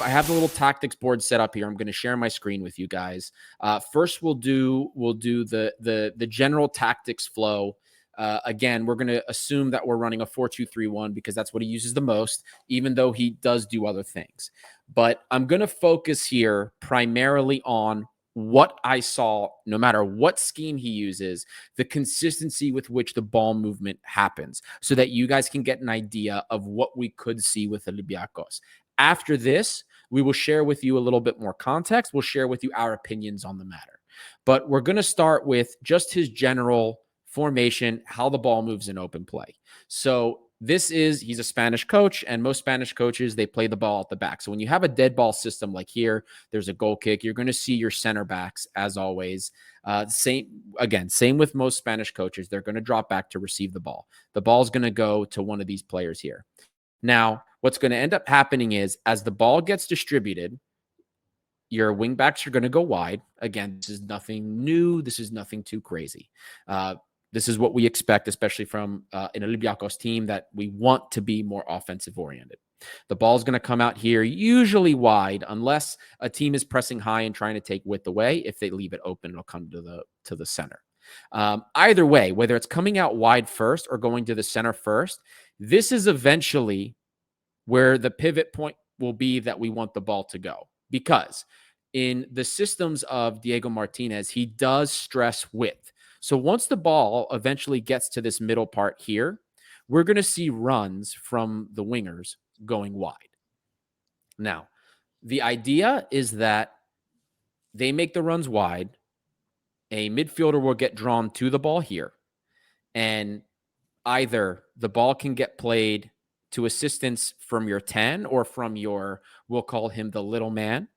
I have the little tactics board set up here. I'm going to share my screen with you guys. First, we'll do the general tactics flow. Again, we're going to assume that we're running a 4-2-3-1 because that's what he uses the most, even though he does do other things. But I'm going to focus here primarily on what I saw, no matter what scheme he uses, the consistency with which the ball movement happens, so that you guys can get an idea of what we could see with Olympiacos. After this, we will share with you a little bit more context. We'll share with you our opinions on the matter. But we're going to start with just his general formation, how the ball moves in open play. So he's a Spanish coach, and most Spanish coaches, they play the ball at the back. So when you have a dead ball system like here, there's a goal kick, you're going to see your center backs, as always. Same with most Spanish coaches. They're going to drop back to receive the ball. The ball's going to go to one of these players here. Now, what's going to end up happening is, as the ball gets distributed, your wingbacks are going to go wide. Again, this is nothing new. This is nothing too crazy. This is what we expect, especially from an Olympiacos team that we want to be more offensive oriented. The ball is going to come out here, usually wide, unless a team is pressing high and trying to take width away. If they leave it open, it'll come to the center. Either way, whether it's coming out wide first or going to the center first, this is eventually where the pivot point will be that we want the ball to go. Because in the systems of Diego Martinez, he does stress width. So once the ball eventually gets to this middle part here, we're going to see runs from the wingers going wide. Now, the idea is that they make the runs wide. A midfielder will get drawn to the ball here, and either the ball can get played to assistance from your 10 or from your, we'll call him the little man,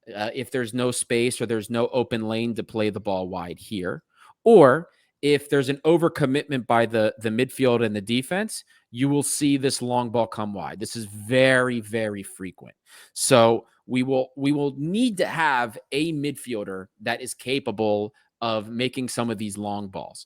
if there's no space or there's no open lane to play the ball wide here. Or if there's an overcommitment by the midfield and the defense, you will see this long ball come wide. This is very, very frequent. So we will need to have a midfielder that is capable of making some of these long balls.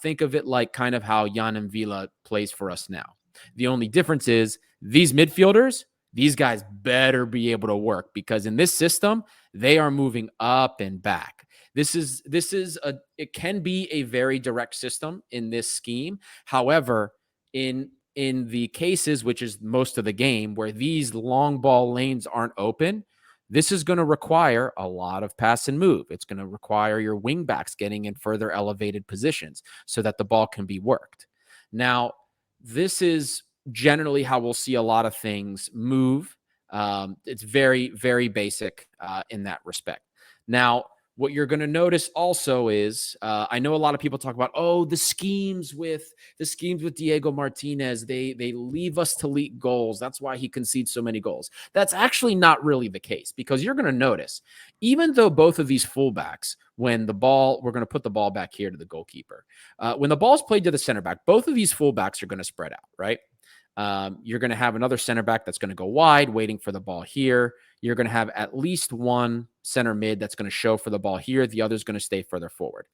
Think of it like kind of how Jan Villa plays for us now. The only difference is these midfielders, these guys better be able to work, because in this system, they are moving up and back. It can be a very direct system in this scheme. However, in the cases, which is most of the game, where these long ball lanes aren't open, this is going to require a lot of pass and move. It's going to require your wing backs getting in further elevated positions so that the ball can be worked. Now, this is generally how we'll see a lot of things move. It's very, very basic in that respect. Now, what you're going to notice also is, I know a lot of people talk about, the schemes with Diego Martinez, they leave us to leak goals. That's why he concedes so many goals. That's actually not really the case, because you're going to notice, even though both of these fullbacks, when the ball, we're going to put the ball back here to the goalkeeper. When the ball's played to the center back, both of these fullbacks are going to spread out, right? You're going to have another center back that's going to go wide, waiting for the ball here. You're going to have at least one center mid that's going to show for the ball here. The other's going to stay further forward.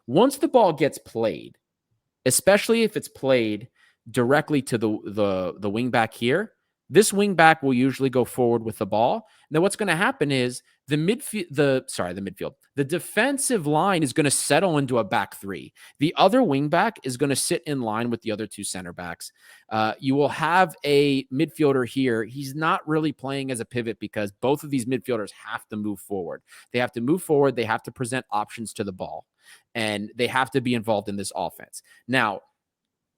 Once the ball gets played, especially if it's played directly to the wing back here, this wing back will usually go forward with the ball. And then what's going to happen is the defensive line is going to settle into a back three. The other wing back is going to sit in line with the other two center backs. You will have a midfielder here. He's not really playing as a pivot, because both of these midfielders have to move forward. They have to move forward. They have to present options to the ball, and they have to be involved in this offense. Now,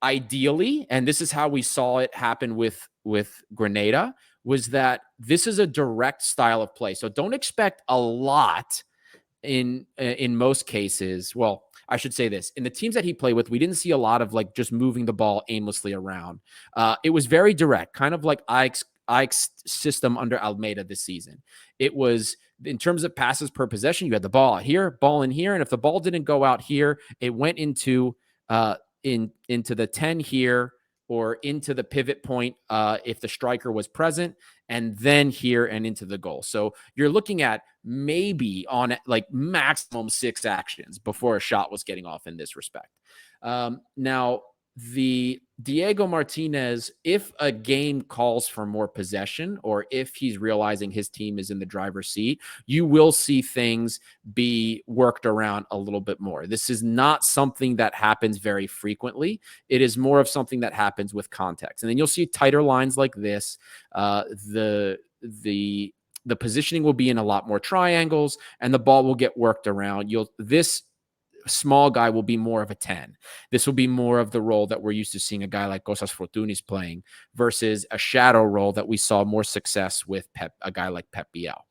ideally, and this is how we saw it happen with Grenada, was that this is a direct style of play. So don't expect a lot in most cases. Well, I should say this. In the teams that he played with, we didn't see a lot of like just moving the ball aimlessly around. It was very direct, kind of like Ike's system under Almeida this season. It was, in terms of passes per possession, you had the ball here, ball in here, and if the ball didn't go out here, it went into the 10 here, or into the pivot point if the striker was present, and then here and into the goal. So you're looking at maybe on like maximum 6 actions before a shot was getting off in this respect. Now, the Diego Martinez, if a game calls for more possession or if he's realizing his team is in the driver's seat, you will see things be worked around a little bit more. This is not something that happens very frequently. It is more of something that happens with context. And then you'll see tighter lines like this. The positioning will be in a lot more triangles and the ball will get worked around. This small guy will be more of a 10. This will be more of the role that we're used to seeing a guy like Kostas Fortounis playing versus a shadow role that we saw more success with a guy like Pep Biel.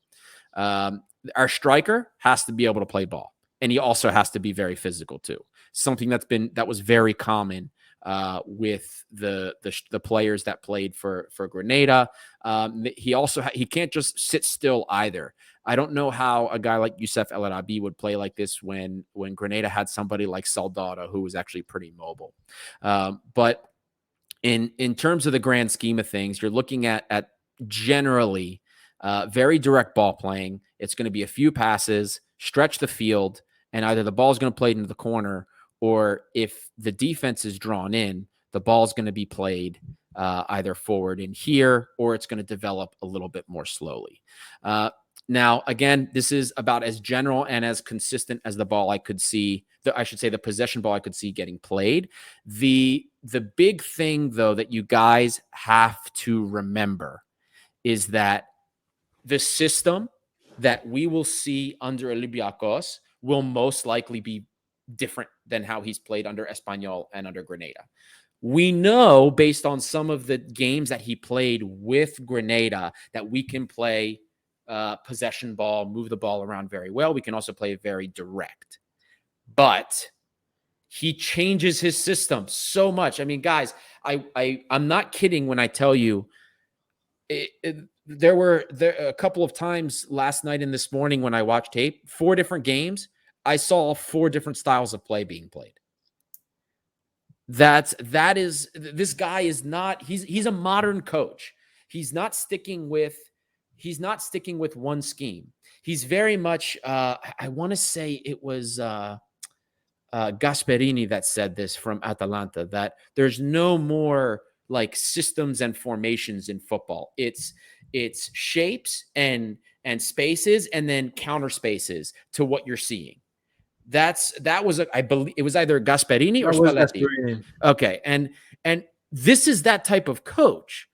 Our striker has to be able to play ball, and he also has to be very physical too. Something that was very common with the players that played for Grenada. He can't just sit still either. I don't know how a guy like Youssef El Arabi would play like this when Grenada had somebody like Saldada who was actually pretty mobile. But in terms of the grand scheme of things, you're looking at generally very direct ball playing. It's going to be a few passes, stretch the field, and either the ball is going to play into the corner, or if the defense is drawn in, the ball is going to be played either forward in here, or it's going to develop a little bit more slowly. Now, again, this is about as general and as consistent as the ball I could see, the possession ball I could see getting played. The big thing, though, that you guys have to remember is that the system that we will see under Olympiacos will most likely be different than how he's played under Espanyol and under Grenada. We know, based on some of the games that he played with Grenada, that we can play possession ball, move the ball around very well. We can also play very direct. But he changes his system so much. I mean, guys, I'm not kidding when I tell you there were a couple of times last night and this morning when I watched tape, 4 different games, I saw 4 different styles of play being played. This guy is not, he's a modern coach. He's not sticking with one scheme. He's very much, I want to say it was Gasperini that said this from Atalanta, that there's no more like systems and formations in football. It's shapes and spaces and then counter spaces to what you're seeing. I believe it was either Gasperini or Spalletti. Okay. And this is that type of coach.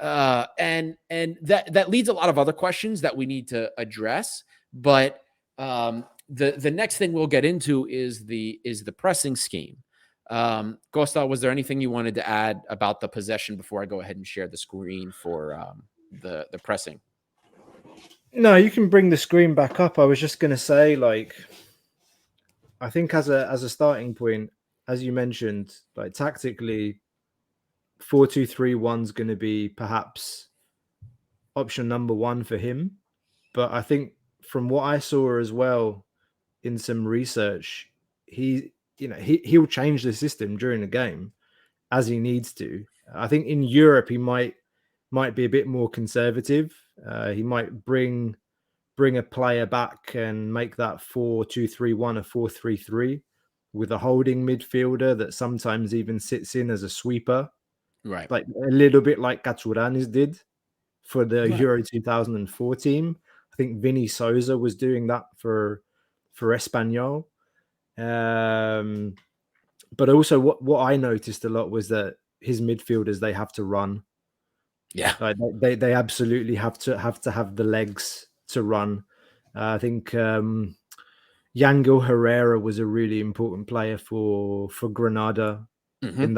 And that leads a lot of other questions that we need to address. But the next thing we'll get into is the pressing scheme. Costa, was there anything you wanted to add about the possession before I go ahead and share the screen for the pressing? No, you can bring the screen back up. I was just going to say, like, I think as a starting point, as you mentioned, like tactically, 4-2-3-1 is going to be perhaps option number 1 for him. But I think from what I saw as well in some research, he'll change the system during the game as he needs to. I think in Europe he might be a bit more conservative. He might bring a player back and make that 4-2-3-1 a 4-3-3 with a holding midfielder that sometimes even sits in as a sweeper. Right. Like a little bit like Katsuranis did for the Euro 2004 team. I think Vinny Souza was doing that for Espanyol. But also what I noticed a lot was that his midfielders, they have to run. Yeah. Like they absolutely have to have the legs to run. I think Yangel Herrera was a really important player for Granada in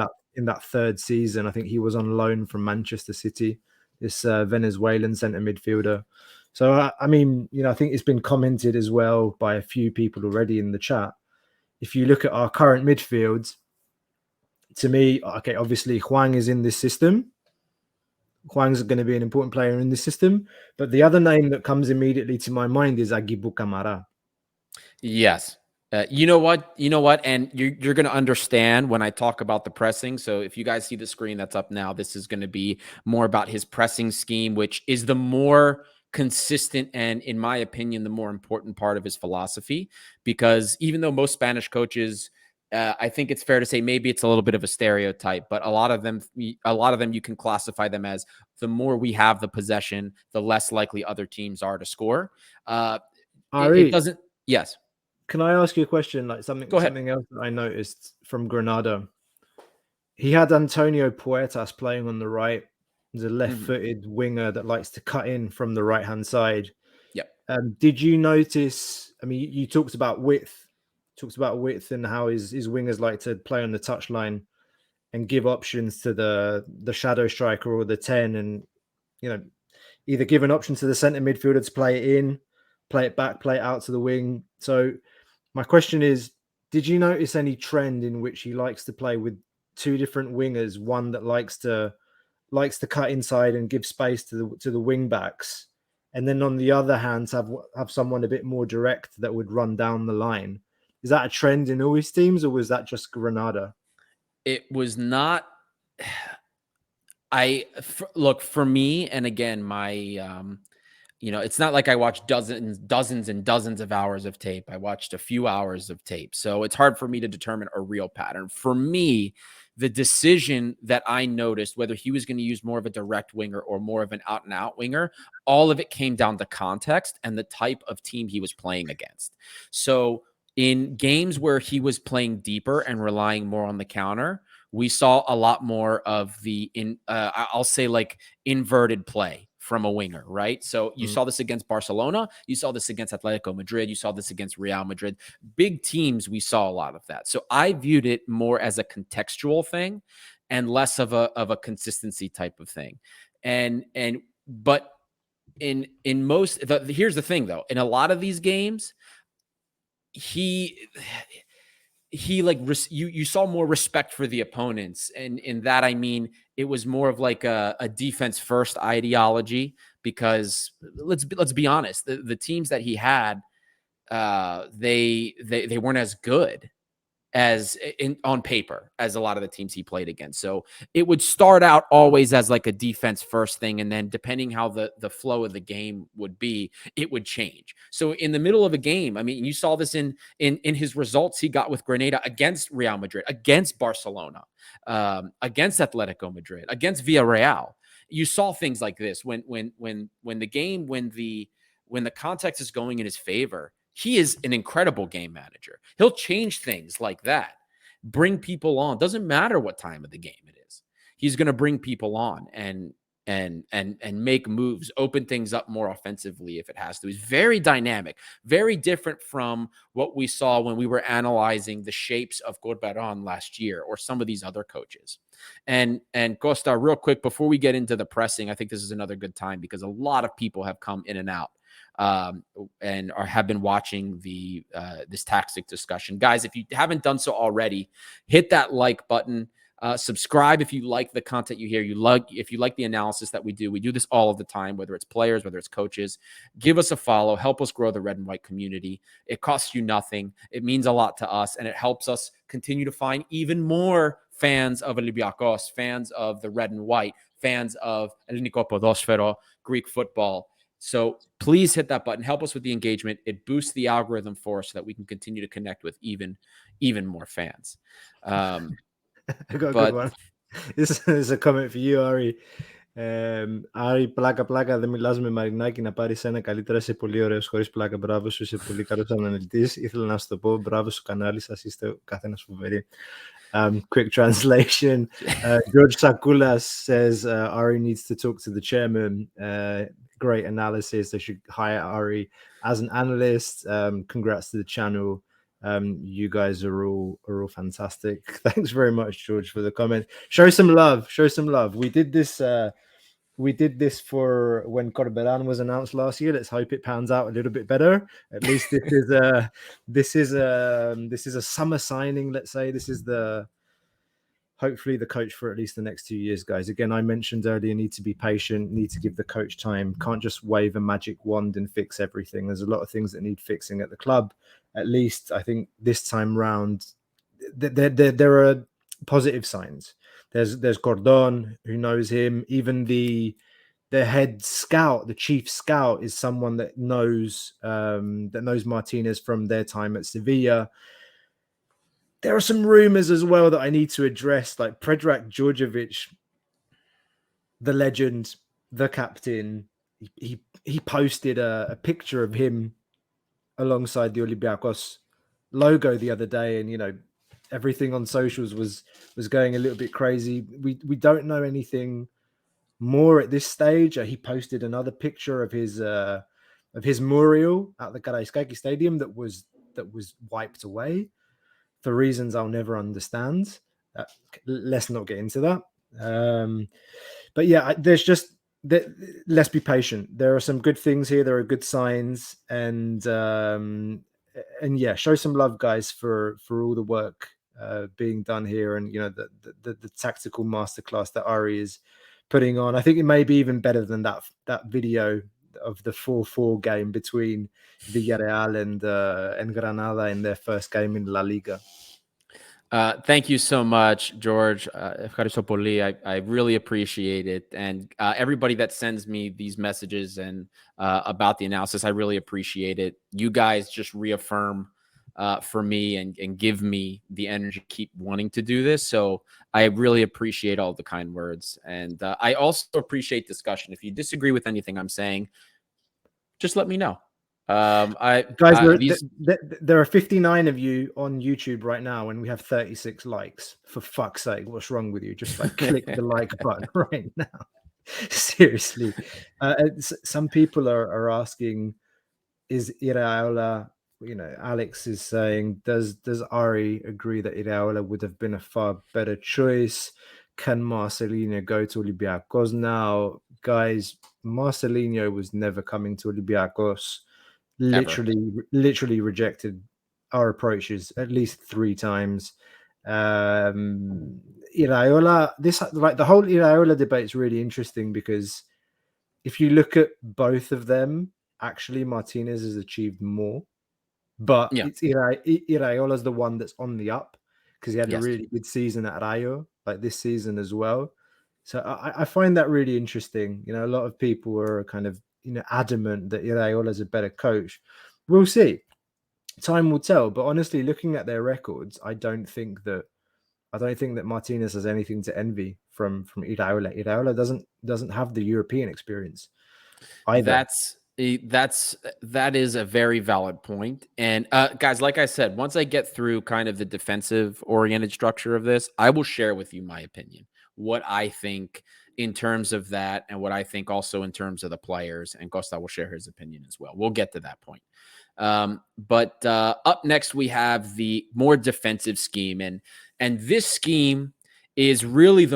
that third season. I think he was on loan from Manchester City, this Venezuelan centre midfielder. So, I mean, I think it's been commented as well by a few people already in the chat. If you look at our current midfield, to me, okay, obviously Hwang is in this system. Hwang's going to be an important player in this system. But the other name that comes immediately to my mind is Aguibou Camara. Yes. You know what? And you're going to understand when I talk about the pressing. So if you guys see the screen that's up now, this is going to be more about his pressing scheme, which is the more consistent and, in my opinion, the more important part of his philosophy. Because even though most Spanish coaches I think it's fair to say maybe it's a little bit of a stereotype, but a lot of them you can classify them as the more we have the possession, the less likely other teams are to score. It Ari, doesn't. Yes. can I ask you a question? Like Go ahead. something else that I noticed from Granada. He had Antonio Puertas playing on the right. He's a left-footed winger that likes to cut in from the right-hand side. Yep. Did you notice? I mean, you talked about width, and how his wingers like to play on the touchline and give options to the shadow striker or the 10, and either give an option to the centre midfielder to play it in, play it back, play it out to the wing. So my question is, did you notice any trend in which he likes to play with two different wingers, one that likes to cut inside and give space to the wing backs, and then on the other hand have someone a bit more direct that would run down the line? Is that a trend in all his teams, or was that just Granada? It was not. Look, for me, and again, my it's not like I watched dozens and dozens of hours of tape. I watched a few hours of tape. So it's hard for me to determine a real pattern. For me, the decision that I noticed, whether he was going to use more of a direct winger or more of an out and out winger, all of it came down to context and the type of team he was playing against. So in games where he was playing deeper and relying more on the counter, we saw a lot more of I'll say like inverted play from a winger, right? So you saw this against Barcelona, you saw this against Atletico Madrid, you saw this against Real Madrid. Big teams, we saw a lot of that. So I viewed it more as a contextual thing and less of a consistency type of thing. But in most, here's the thing though, in a lot of these games, he like you saw more respect for the opponents, and in that I mean it was more of like a defense first ideology, because let's be honest, the teams that he had, they weren't as good as on paper as a lot of the teams he played against. So it would start out always as like a defense first thing, and then depending how the flow of the game would be, it would change. So in the middle of a game, I mean, you saw this in his results he got with Granada against Real Madrid, against Barcelona, against Atletico Madrid, against Villarreal. You saw things like this when the context is going in his favor. He is an incredible game manager. He'll change things like that, bring people on. Doesn't matter what time of the game it is. He's going to bring people on and make moves, open things up more offensively if it has to. He's very dynamic, very different from what we saw when we were analyzing the shapes of Corberán last year or some of these other coaches. And Costa, real quick, before we get into the pressing, I think this is another good time because a lot of people have come in and out and have been watching this tactic discussion. Guys, if you haven't done so already, hit that like button. Subscribe if you like the content you hear. If you like the analysis that we do this all of the time, whether it's players, whether it's coaches. Give us a follow. Help us grow the red and white community. It costs you nothing. It means a lot to us, and it helps us continue to find even more fans of Olympiacos, fans of the red and white, fans of Ελληνικό ποδόσφαιρο, Greek football. So please hit that button. Help us with the engagement. It boosts the algorithm for us so that we can continue to connect with even more fans. I got a good one. This is a comment for you, Ari. Άρη, πλάκα, δεν μιλάς με Μαρινάκη να πάρεις ένα καλύτερα, είσαι πολύ ωραίος, χωρίς πλάκα, μπράβο σου, είσαι πολύ καλός αναλυτής. Ήθελα να σου το πω, μπράβο στο κανάλι σας, είστε καθένας φοβεροί. Quick translation. George Sakoulas says Ari needs to talk to the chairman. Great analysis. They should hire Ari as an analyst. Congrats to the channel. You guys are all fantastic. Thanks very much, George, for the comment. Show some love. We did this for when Corberán was announced last year. Let's hope it pans out a little bit better. At least this is a summer signing. Let's say this is hopefully the coach for at least the next 2 years, guys. Again, I mentioned earlier, need to be patient, need to give the coach time. Can't just wave a magic wand and fix everything. There's a lot of things that need fixing at the club. At least I think this time round, there are positive signs. There's Gordon, who knows him. Even the head scout, the chief scout, is someone that knows Martinez from their time at Sevilla. There are some rumors as well that I need to address, like Predrag Djordjevic, the legend, the captain. He posted a picture of him alongside the Olympiacos logo the other day, and everything on socials was going a little bit crazy. We don't know anything more at this stage. He posted another picture of his mural at the Karaiskaki Stadium that was wiped away for reasons I'll never understand. Let's not get into that. But yeah, let's be patient. There are some good things here. There are good signs, and yeah, show some love, guys, for all the work being done here, and the tactical masterclass that Ari is putting on. I think it may be even better than that video of the 4-4 game between Villarreal and Granada in their first game in La Liga. Thank you so much, George. I really appreciate it. And everybody that sends me these messages and about the analysis, I really appreciate it. You guys just reaffirm for me and give me the energy to keep wanting to do this. So I really appreciate all the kind words. And I also appreciate discussion. If you disagree with anything I'm saying, just let me know. Guys, there are 59 of you on YouTube right now, and we have 36 likes. For fuck's sake, what's wrong with you? Just click the like button right now. Seriously. Some people are asking, is Iraola, Alex is saying, does Ari agree that Iraola would have been a far better choice? Can Marcelinho go to Olympiacos now? Guys, Marcelinho was never coming to Olympiacos. Literally rejected our approaches at least 3 times. Iraola, the whole Iraola debate is really interesting, because if you look at both of them, actually Martinez has achieved more, but it's Iraola's the one that's on the up, because he had a really good season at Rayo, like this season as well. So I find that really interesting. A lot of people are kind of adamant that Iraola is a better coach. We'll see. Time will tell. But honestly, looking at their records, I don't think that Martinez has anything to envy from Iraola. Iraola doesn't have the European experience either. That is a very valid point. And guys, like I said, once I get through kind of the defensive oriented structure of this, I will share with you my opinion, what I think in terms of that, and what I think also in terms of the players, and Costa will share his opinion as well. We'll get to that point. But up next, we have the more defensive scheme, and this scheme is really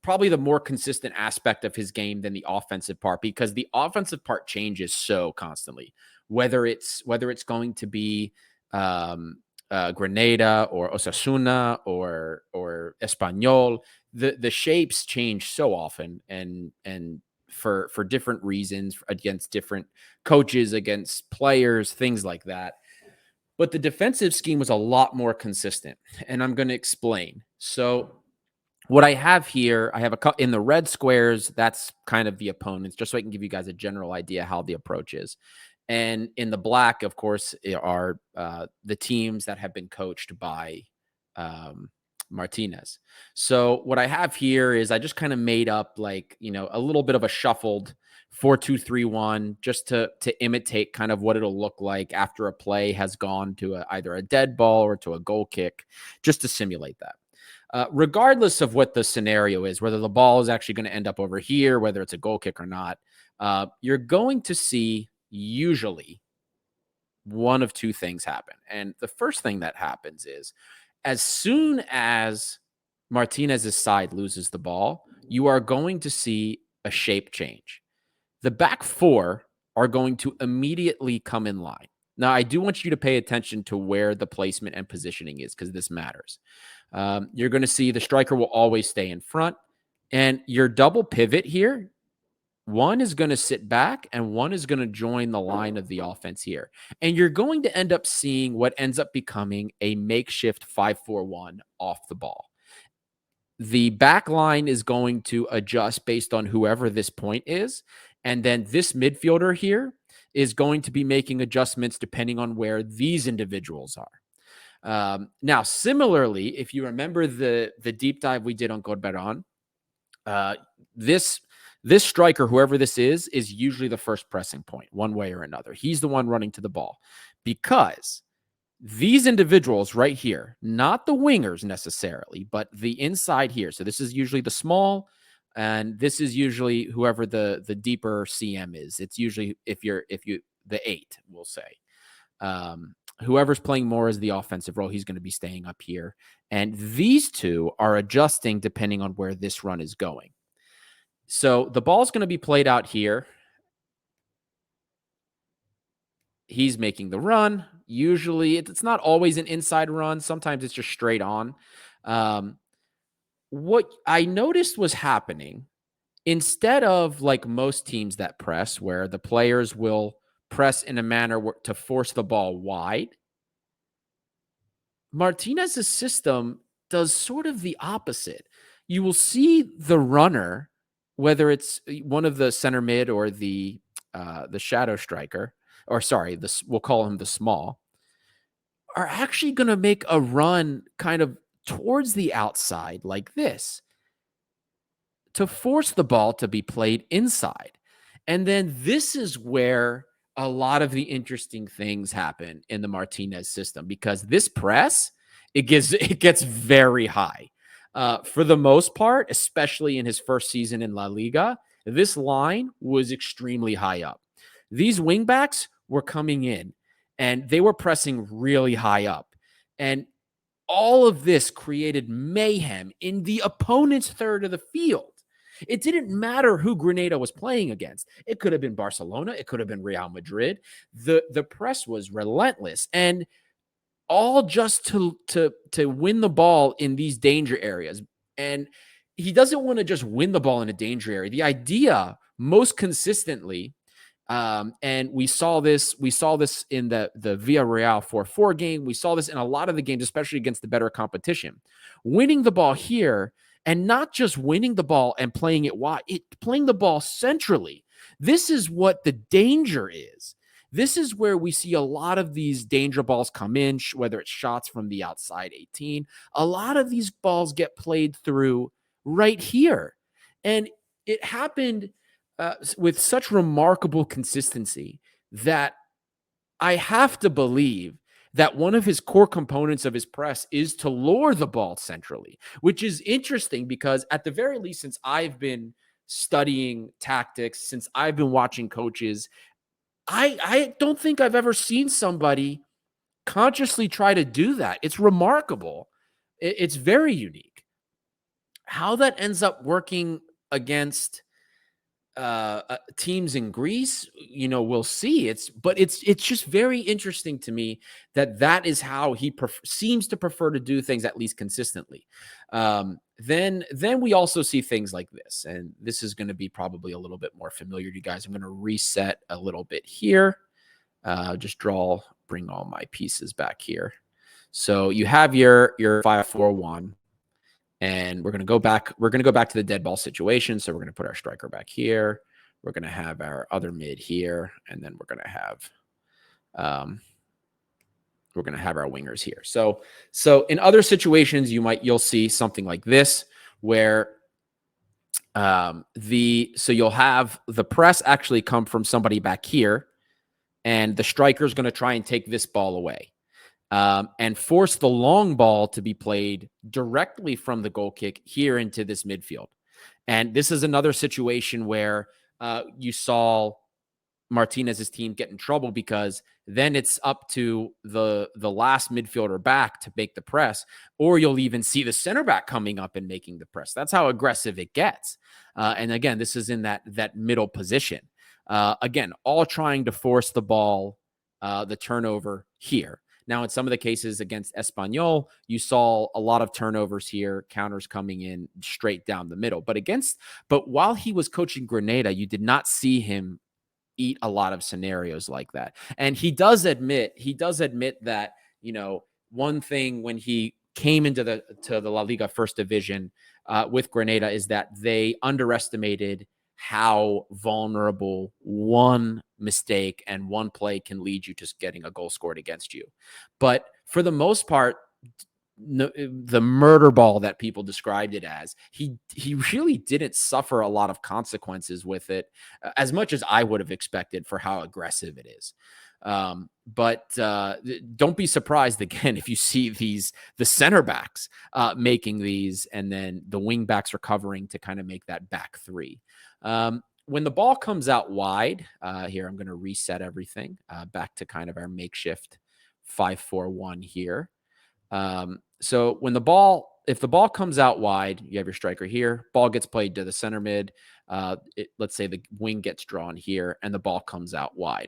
probably the more consistent aspect of his game than the offensive part, because the offensive part changes so constantly, whether it's going to be Grenada or Osasuna or Espanyol. The shapes change so often, and for different reasons, against different coaches, against players, things like that. But the defensive scheme was a lot more consistent, and I'm going to explain. So what I have here, I have in the red squares, that's kind of the opponents, just so I can give you guys a general idea how the approach is. And in the black, of course, are the teams that have been coached by Martinez. So what I have here is I just kind of made up a little bit of a shuffled 4-2-3-1, just to imitate kind of what it'll look like after a play has gone to either a dead ball or to a goal kick, just to simulate that. Regardless of what the scenario is, whether the ball is actually going to end up over here, whether it's a goal kick or not, you're going to see usually one of 2 things happen. And the first thing that happens is, as soon as Martinez's side loses the ball, you are going to see a shape change. The back 4 are going to immediately come in line. Now, I do want you to pay attention to where the placement and positioning is, because this matters. You're going to see the striker will always stay in front, and your double pivot here, one is going to sit back and one is going to join the line of the offense here. And you're going to end up seeing what ends up becoming a makeshift 5-4-1 off the ball. The back line is going to adjust based on whoever this point is. And then this midfielder here is going to be making adjustments depending on where these individuals are. Now, similarly, if you remember the deep dive we did on Corberan, this striker, whoever this is usually the first pressing point, one way or another. He's the one running to the ball, because these individuals right here, not the wingers necessarily, but the inside here. So this is usually the small, and this is usually whoever the deeper CM is. It's usually if you the 8, we'll say. Whoever's playing more as the offensive role, he's going to be staying up here. And these two are adjusting depending on where this run is going. So the ball's going to be played out here. He's making the run. Usually it's not always an inside run. Sometimes it's just straight on. What I noticed was happening, instead of like most teams that press, where the players will press in a manner to force the ball wide, Martinez's system does sort of the opposite. You will see the runner, whether it's one of the center mid or the shadow striker, or sorry, we'll call him the small, are actually going to make a run kind of towards the outside like this to force the ball to be played inside. And then this is where a lot of the interesting things happen in the Martinez system, because this press, it gets very high. For the most part, especially in his first season in La Liga, this line was extremely high up. These wingbacks were coming in and they were pressing really high up. And all of this created mayhem in the opponent's third of the field. It didn't matter who Granada was playing against. It could have been Barcelona. It could have been Real Madrid. The press was relentless, and all just to win the ball in these danger areas. And he doesn't want to just win the ball in a danger area. The idea, most consistently, and we saw this in the Villarreal 4-4 game. We saw this in a lot of the games, especially against the better competition. Winning the ball here, and not just winning the ball and playing it wide, playing the ball centrally. This is what the danger is. This is where we see a lot of these danger balls come in, whether it's shots from the outside 18. A lot of these balls get played through right here. And it happened with such remarkable consistency that I have to believe that one of his core components of his press is to lure the ball centrally, which is interesting because at the very least, since I've been studying tactics, since I've been watching coaches, I don't think I've ever seen somebody consciously try to do that. It's remarkable. It's very unique. How that ends up working against teams in Greece, we'll see. It's just very interesting to me that is how he seems to prefer to do things, at least consistently. Then we also see things like this, and this is going to be probably a little bit more familiar to you guys. I'm going to reset a little bit here. Bring all my pieces back here. So you have your 5-4-1. And we're going to go back. We're going to go back to the dead ball situation. So we're going to put our striker back here. We're going to have our other mid here, and then we're going to have our wingers here. So in other situations, you'll see something like this, where you'll have the press actually come from somebody back here, and the striker is going to try and take this ball away. And force the long ball to be played directly from the goal kick here into this midfield. And this is another situation where you saw Martinez's team get in trouble, because then it's up to the last midfielder back to make the press, or you'll even see the center back coming up and making the press. That's how aggressive it gets. And again, this is in that middle position. Again, all trying to force the ball, the turnover here. Now, in some of the cases against Espanyol, you saw a lot of turnovers here, counters coming in straight down the middle. But while he was coaching Granada, you did not see him eat a lot of scenarios like that. And he does admit that, one thing when he came into the La Liga First Division with Granada is that they underestimated how vulnerable one mistake and one play can lead you to getting a goal scored against you. But for the most part, the murder ball that people described it as, he really didn't suffer a lot of consequences with it, as much as I would have expected for how aggressive it is. But don't be surprised again if you see the center backs making these, and then the wing backs recovering to kind of make that back three. When the ball comes out wide, here I'm going to reset everything back to kind of our makeshift 5-4-1 here. So when if the ball comes out wide, you have your striker here, ball gets played to the center mid. Let's say the wing gets drawn here and the ball comes out wide.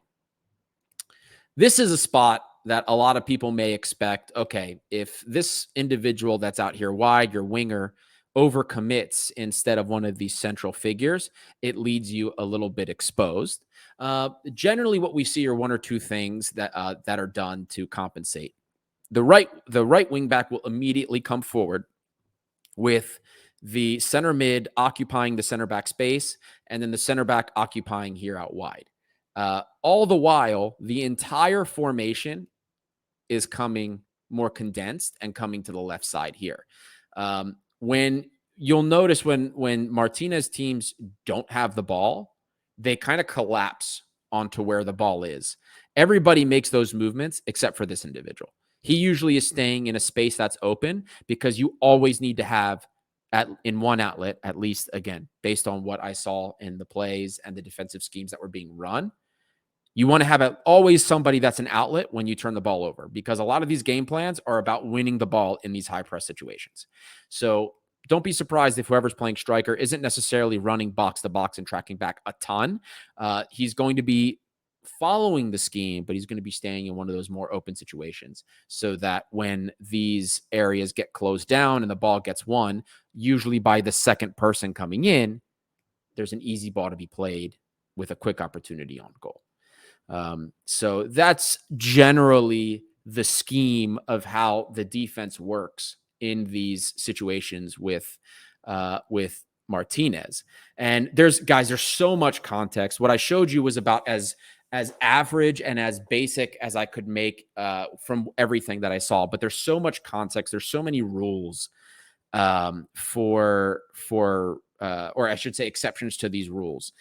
This is a spot that a lot of people may expect, okay, if this individual that's out here wide, your winger, overcommits instead of one of these central figures, it leaves you a little bit exposed. Generally, what we see are one or two things that are done to compensate. The right wing back will immediately come forward with the center mid occupying the center back space, and then the center back occupying here out wide. All the while, the entire formation is coming more condensed and coming to the left side here. When you'll notice when Martinez teams don't have the ball, they kind of collapse onto where the ball is. Everybody makes those movements except for this individual. He usually is staying in a space that's open because you always need to have in one outlet, at least, again, based on what I saw in the plays and the defensive schemes that were being run. You want to have always somebody that's an outlet when you turn the ball over, because a lot of these game plans are about winning the ball in these high press situations. So don't be surprised if whoever's playing striker isn't necessarily running box to box and tracking back a ton. He's going to be following the scheme, but he's going to be staying in one of those more open situations so that when these areas get closed down and the ball gets won, usually by the second person coming in, there's an easy ball to be played with a quick opportunity on goal. So that's generally the scheme of how the defense works in these situations with Martinez. And there's so much context. What I showed you was about as average and as basic as I could make from everything that I saw. But there's so much context. There's so many rules or I should say exceptions to these rules